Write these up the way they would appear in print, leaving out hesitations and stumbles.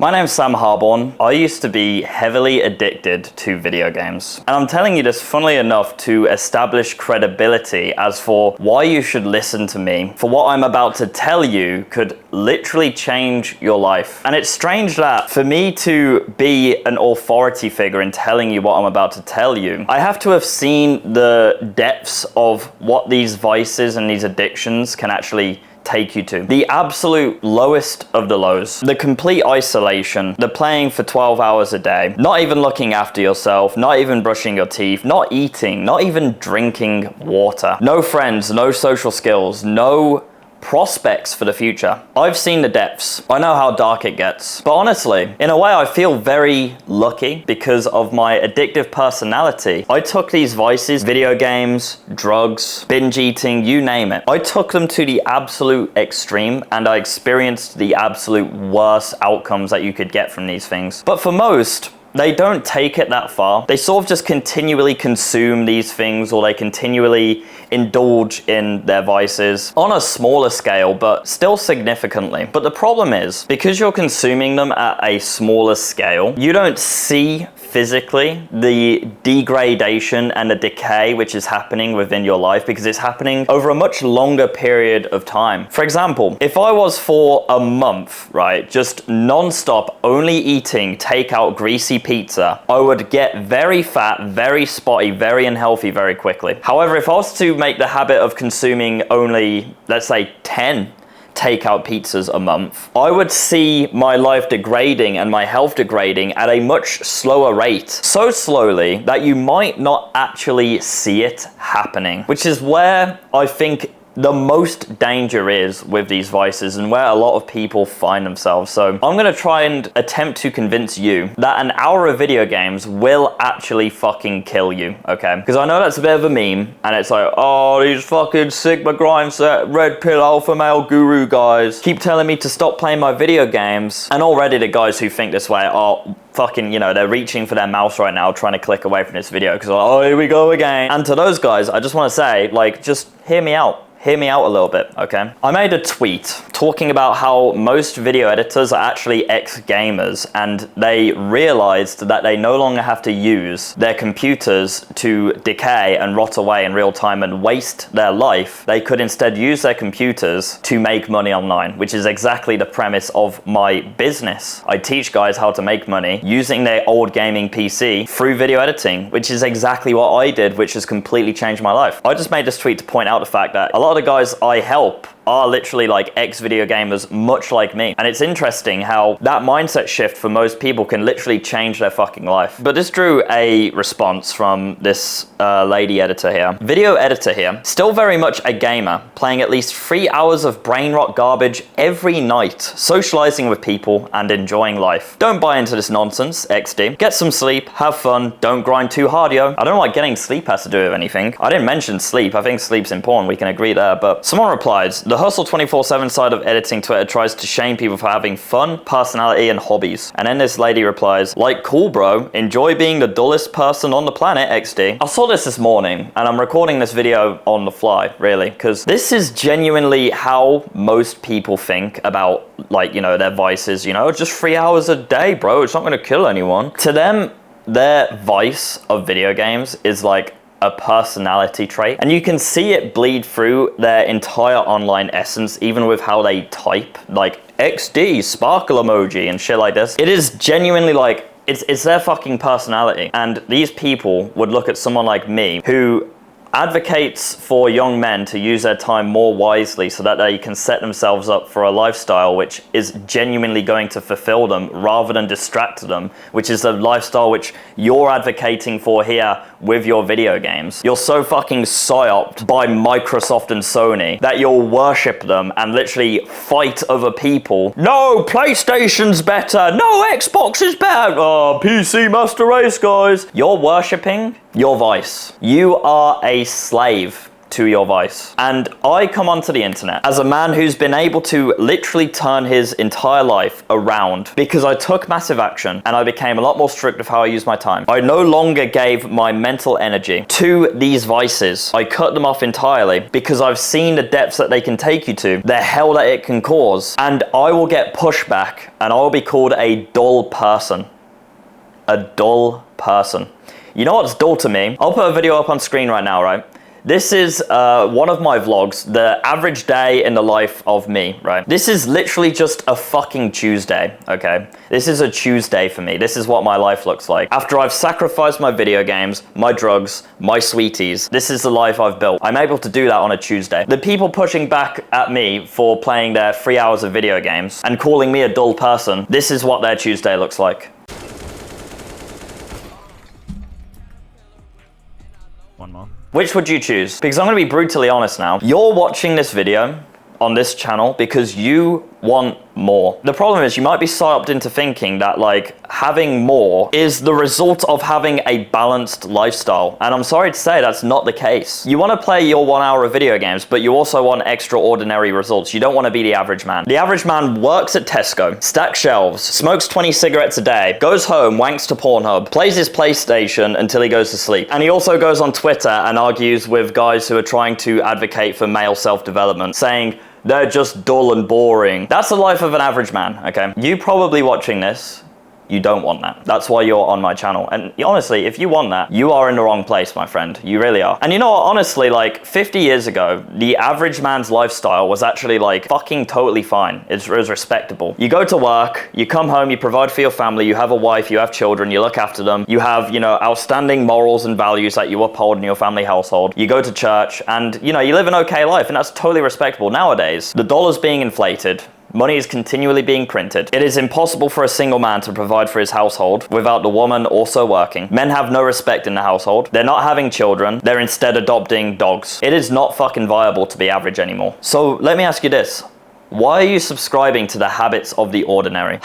My name's Sam Harborne. I used to be heavily addicted to video games. And I'm telling you this, funnily enough, to establish credibility as for why you should listen to me. For what I'm about to tell you could literally change your life. And it's strange that for me to be an authority figure in telling you what I'm about to tell you, I have to have seen the depths of what these vices and these addictions can actually take you to. The absolute lowest of the lows. The complete isolation. The playing for 12 hours a day. Not even looking after yourself. Not even brushing your teeth. Not eating. Not even drinking water. No friends. No social skills. No prospects for the future. I've seen the depths. I know how dark it gets. But honestly, in a way, I feel very lucky because of my addictive personality. I took these vices, video games, drugs, binge eating, you name it. I took them to the absolute extreme and I experienced the absolute worst outcomes that you could get from these things. But for most, they don't take it that far. They sort of just continually consume these things, or they continually indulge in their vices on a smaller scale, but still significantly. But the problem is, because you're consuming them at a smaller scale, you don't see physically the degradation and the decay which is happening within your life, because it's happening over a much longer period of time. For example, if I was for a month, right, just non-stop only eating takeout greasy pizza, I would get very fat, very spotty, very unhealthy very quickly. However, if I was to make the habit of consuming only, let's say, 10 takeout pizzas a month, I would see my life degrading and my health degrading at a much slower rate. So slowly that you might not actually see it happening, which is where I think the most danger is with these vices and where a lot of people find themselves. So I'm going to try and attempt to convince you that an hour of video games will actually fucking kill you, okay? Because I know that's a bit of a meme, and it's like, oh, these fucking Sigma grindset, red pill alpha male guru guys keep telling me to stop playing my video games. And already the guys who think this way are fucking, you know, they're reaching for their mouse right now trying to click away from this video because, oh, here we go again. And to those guys, I just want to say, like, just hear me out. Hear me out a little bit, okay? I made a tweet talking about how most video editors are actually ex-gamers, and they realized that they no longer have to use their computers to decay and rot away in real time and waste their life. They could instead use their computers to make money online, which is exactly the premise of my business. I teach guys how to make money using their old gaming PC through video editing, which is exactly what I did, which has completely changed my life. I just made this tweet to point out the fact that a lot of the guys I help are literally like ex-video gamers, much like me. And it's interesting how that mindset shift for most people can literally change their fucking life. But this drew a response from this lady editor here. Video editor here, still very much a gamer, playing at least 3 hours of brain rot garbage every night, socializing with people and enjoying life. Don't buy into this nonsense, XD. Get some sleep, have fun, don't grind too hard, yo. I don't know what getting sleep has to do with anything. I didn't mention sleep, I think sleep's important, we can agree there, but someone replied, the Hustle 24/7 side of editing Twitter tries to shame people for having fun, personality, and hobbies. And then this lady replies, like, cool bro, enjoy being the dullest person on the planet, XD. I saw this morning, and I'm recording this video on the fly, really, because this is genuinely how most people think about, like, you know, their vices, you know, just 3 hours a day, bro, it's not gonna kill anyone. To them, their vice of video games is like a personality trait, and you can see it bleed through their entire online essence, even with how they type, like XD, sparkle emoji and shit like this. It is genuinely like, it's their fucking personality. And these people would look at someone like me who advocates for young men to use their time more wisely so that they can set themselves up for a lifestyle which is genuinely going to fulfill them rather than distract them, which is the lifestyle which you're advocating for here with your video games. You're so fucking psyoped by Microsoft and Sony that you'll worship them and literally fight other people. No, PlayStation's better. No, Xbox is better. Oh, PC Master Race, guys. You're worshipping your vice. You are a slave to your vice. And I come onto the internet as a man who's been able to literally turn his entire life around because I took massive action and I became a lot more strict of how I use my time. I no longer gave my mental energy to these vices. I cut them off entirely because I've seen the depths that they can take you to, the hell that it can cause, and I will get pushback and I will be called a dull person. A dull person. You know what's dull to me? I'll put a video up on screen right now, right? This is one of my vlogs, the average day in the life of me, right? This is literally just a fucking Tuesday, okay? This is a Tuesday for me. This is what my life looks like. After I've sacrificed my video games, my drugs, my sweeties, this is the life I've built. I'm able to do that on a Tuesday. The people pushing back at me for playing their 3 hours of video games and calling me a dull person, this is what their Tuesday looks like. One more. Which would you choose? Because I'm going to be brutally honest now. You're watching this video on this channel because you want more. The problem is you might be psyoped into thinking that like having more is the result of having a balanced lifestyle. And I'm sorry to say that's not the case. You want to play your 1 hour of video games, but you also want extraordinary results. You don't want to be the average man. The average man works at Tesco, stacks shelves, smokes 20 cigarettes a day, goes home, wanks to Pornhub, plays his PlayStation until he goes to sleep. And he also goes on Twitter and argues with guys who are trying to advocate for male self-development, saying they're just dull and boring. That's the life of an average man, okay? You probably watching this, you don't want that. That's why you're on my channel. And honestly, if you want that, you are in the wrong place, my friend. You really are. And you know what, honestly, like 50 years ago, the average man's lifestyle was actually like fucking totally fine. It was respectable. You go to work, you come home, you provide for your family, you have a wife, you have children, you look after them, you have, you know, outstanding morals and values that you uphold in your family household. You go to church and, you know, you live an okay life, and that's totally respectable. Nowadays, the dollar's being inflated. Money is continually being printed. It is impossible for a single man to provide for his household without the woman also working. Men have no respect in the household. They're not having children. They're instead adopting dogs. It is not fucking viable to be average anymore. So let me ask you this. Why are you subscribing to the habits of the ordinary?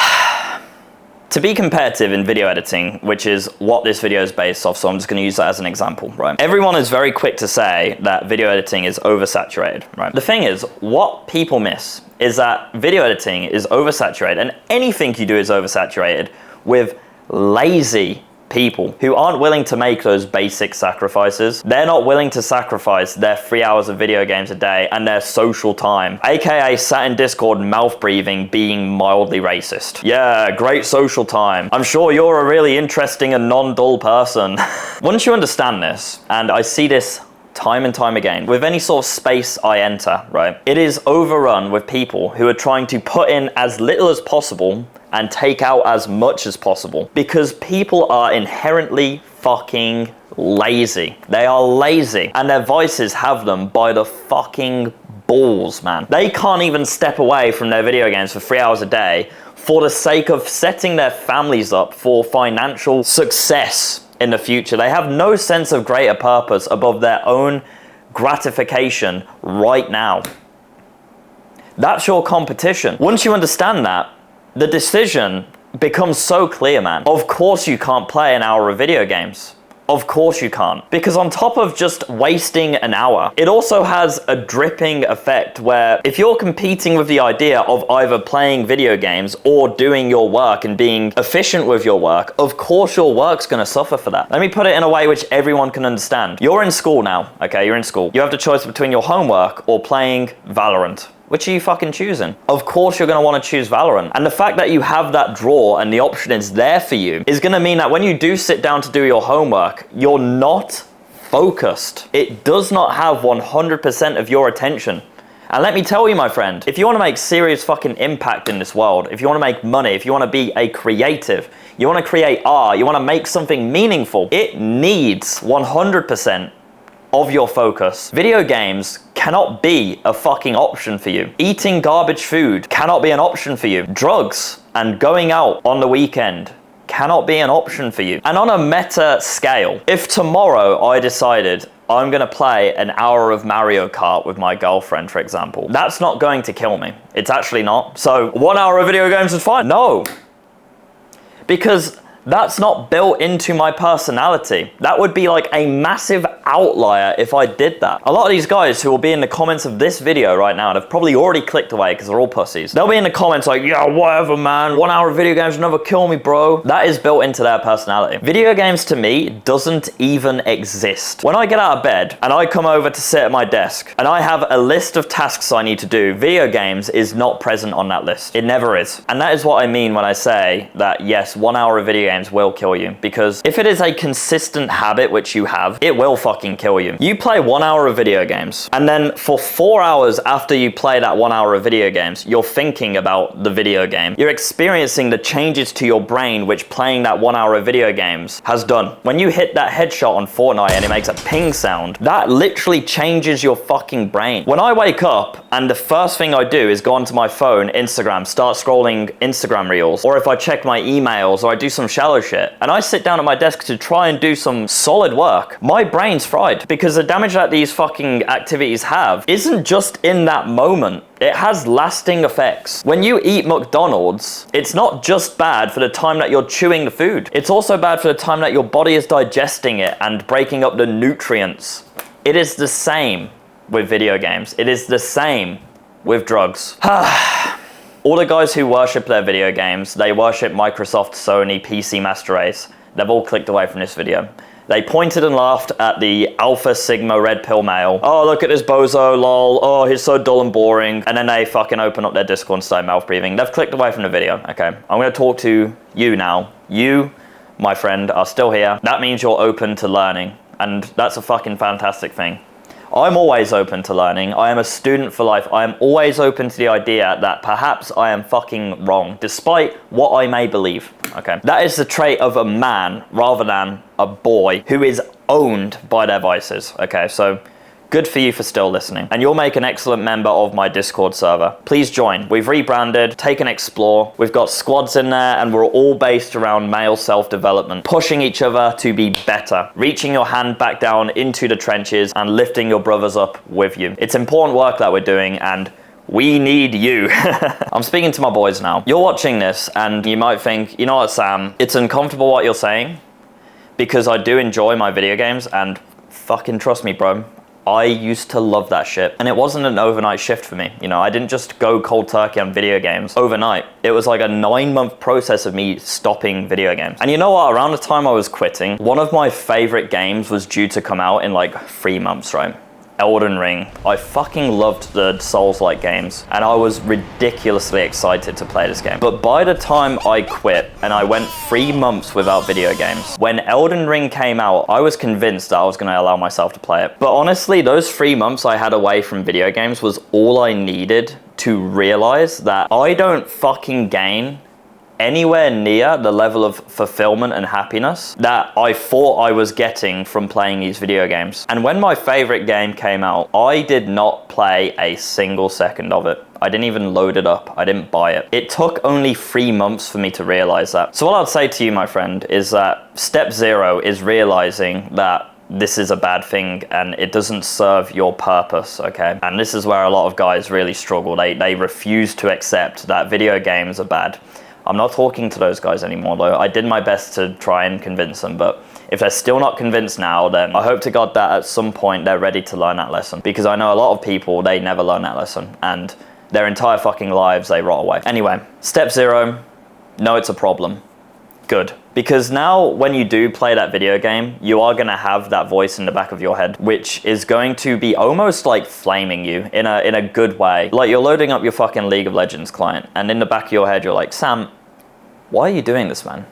To be competitive in video editing, which is what this video is based off, so I'm just going to use that as an example, right? Everyone is very quick to say that video editing is oversaturated, right? The thing is, what people miss is that video editing is oversaturated, and anything you do is oversaturated with lazy people who aren't willing to make those basic sacrifices. They're not willing to sacrifice their 3 hours of video games a day and their social time, aka sat in Discord mouth breathing, being mildly racist. Yeah, great social time. I'm sure you're a really interesting and non-dull person. Once you understand this, and I see this time and time again, with any sort of space I enter, right? It is overrun with people who are trying to put in as little as possible and take out as much as possible because people are inherently fucking lazy. They are lazy and their vices have them by the fucking balls, man. They can't even step away from their video games for 3 hours a day for the sake of setting their families up for financial success in the future. They have no sense of greater purpose above their own gratification right now. That's your competition. Once you understand that, the decision becomes so clear, man. Of course you can't play an hour of video games. Of course you can't. Because on top of just wasting an hour, it also has a dripping effect where if you're competing with the idea of either playing video games or doing your work and being efficient with your work, of course your work's gonna suffer for that. Let me put it in a way which everyone can understand. You're in school now, okay? You're in school. You have the choice between your homework or playing Valorant. Which are you fucking choosing? Of course you're gonna wanna choose Valorant. And the fact that you have that draw and the option is there for you is gonna mean that when you do sit down to do your homework, you're not focused. It does not have 100% of your attention. And let me tell you, my friend, if you wanna make serious fucking impact in this world, if you wanna make money, if you wanna be a creative, you wanna create art, you wanna make something meaningful, it needs 100% of your focus. Video games cannot be a fucking option for you. Eating garbage food cannot be an option for you. Drugs and going out on the weekend cannot be an option for you. And on a meta scale, if tomorrow I decided I'm gonna play an hour of Mario Kart with my girlfriend, for example, that's not going to kill me. It's actually not. So 1 hour of video games is fine? No. Because That's not built into my personality. That would be like a massive outlier if I did that. A lot of these guys who will be in the comments of this video right now and have probably already clicked away because they're all pussies. They'll be in the comments like, yeah, whatever, man. 1 hour of video games will never kill me, bro. That is built into their personality. Video games to me doesn't even exist. When I get out of bed and I come over to sit at my desk and I have a list of tasks I need to do, video games is not present on that list. It never is. And that is what I mean when I say that, yes, 1 hour of video games will kill you, because if it is a consistent habit which you have, it will fucking kill you. You play 1 hour of video games and then for 4 hours after you play that 1 hour of video games, you're thinking about the video game. You're experiencing the changes to your brain which playing that 1 hour of video games has done. When you hit that headshot on Fortnite and it makes a ping sound, that literally changes your fucking brain. When I wake up and the first thing I do is go onto my phone, Instagram, start scrolling Instagram reels, or if I check my emails or I do some shallow shit, and I sit down at my desk to try and do some solid work, my brain's fried, because the damage that these fucking activities have isn't just in that moment. It has lasting effects. When you eat McDonald's, it's not just bad for the time that you're chewing the food. It's also bad for the time that your body is digesting it and breaking up the nutrients. It is the same with video games. It is the same with drugs. All the guys who worship their video games, they worship Microsoft, Sony, PC Master Race. They've all clicked away from this video. They pointed and laughed at the Alpha Sigma Red Pill male. Oh, look at this bozo, lol. Oh, he's so dull and boring. And then they fucking open up their Discord and start mouth breathing. They've clicked away from the video. Okay, I'm gonna talk to you now. You, my friend, are still here. That means you're open to learning. And that's a fucking fantastic thing. I'm always open to learning. I am a student for life. I am always open to the idea that perhaps I am fucking wrong, despite what I may believe, okay? That is the trait of a man rather than a boy who is owned by their vices, okay? So good for you for still listening. And you'll make an excellent member of my Discord server. Please join. We've rebranded, take an explore. We've got squads in there and we're all based around male self-development, pushing each other to be better, reaching your hand back down into the trenches and lifting your brothers up with you. It's important work that we're doing and we need you. I'm speaking to my boys now. You're watching this and you might think, you know what, Sam, it's uncomfortable what you're saying because I do enjoy my video games and fucking trust me, bro. I used to love that shit. And it wasn't an overnight shift for me. You know, I didn't just go cold turkey on video games overnight. It was like a 9-month process of me stopping video games. And you know what? Around the time I was quitting, one of my favorite games was due to come out in like 3 months, right? Elden Ring. I fucking loved the Souls-like games and I was ridiculously excited to play this game. But by the time I quit and I went 3 months without video games, when Elden Ring came out, I was convinced that I was going to allow myself to play it. But honestly, those 3 months I had away from video games was all I needed to realize that I don't fucking gain anywhere near the level of fulfillment and happiness that I thought I was getting from playing these video games. And when my favorite game came out, I did not play a single second of it. I didn't even load it up. I didn't buy it. It took only 3 months for me to realize that. So what I'd say to you, my friend, is that step 0 is realizing that this is a bad thing and it doesn't serve your purpose, okay? And this is where a lot of guys really struggle. They refuse to accept that video games are bad. I'm not talking to those guys anymore though. I did my best to try and convince them, but if they're still not convinced now, then I hope to God that at some point they're ready to learn that lesson. Because I know a lot of people, they never learn that lesson and their entire fucking lives, they rot away. Anyway, step 0, know it's a problem. Good. Because now when you do play that video game, you are going to have that voice in the back of your head, which is going to be almost like flaming you in a good way. Like you're loading up your fucking League of Legends client and in the back of your head, you're like, Sam, why are you doing this, man?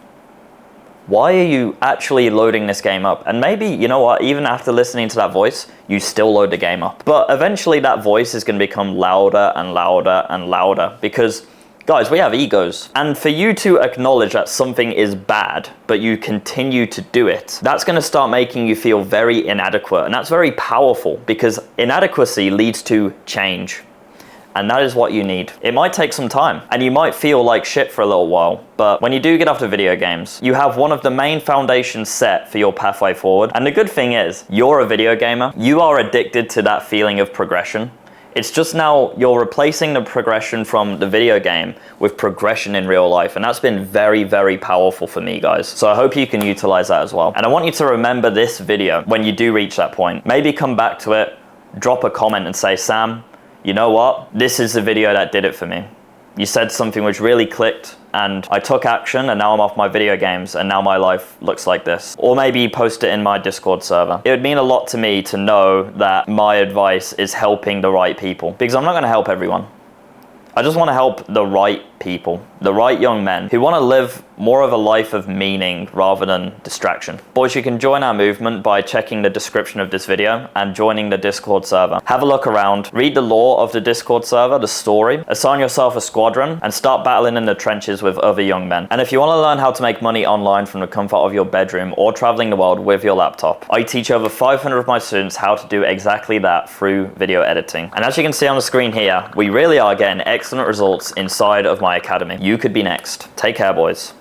Why are you actually loading this game up? And maybe, you know what, even after listening to that voice, you still load the game up. But eventually that voice is going to become louder and louder and louder because guys, we have egos. And for you to acknowledge that something is bad, but you continue to do it, that's going to start making you feel very inadequate. And that's very powerful because inadequacy leads to change. And that is what you need. It might take some time and you might feel like shit for a little while, but when you do get off the video games, you have one of the main foundations set for your pathway forward. And the good thing is, you're a video gamer. You are addicted to that feeling of progression. It's just now you're replacing the progression from the video game with progression in real life. And that's been very, very powerful for me, guys. So I hope you can utilize that as well. And I want you to remember this video when you do reach that point. Maybe come back to it, drop a comment and say, Sam, you know what? This is the video that did it for me. You said something which really clicked and I took action and now I'm off my video games and now my life looks like this. Or maybe post it in my Discord server. It would mean a lot to me to know that my advice is helping the right people, because I'm not going to help everyone. I just want to help the right people, the right young men who want to live more of a life of meaning rather than distraction. Boys, you can join our movement by checking the description of this video and joining the Discord server. Have a look around, read the lore of the Discord server, the story, assign yourself a squadron, and start battling in the trenches with other young men. And if you want to learn how to make money online from the comfort of your bedroom or traveling the world with your laptop, I teach over 500 of my students how to do exactly that through video editing. And as you can see on the screen here, we really are getting excellent results inside of my academy. You could be next. Take care, boys.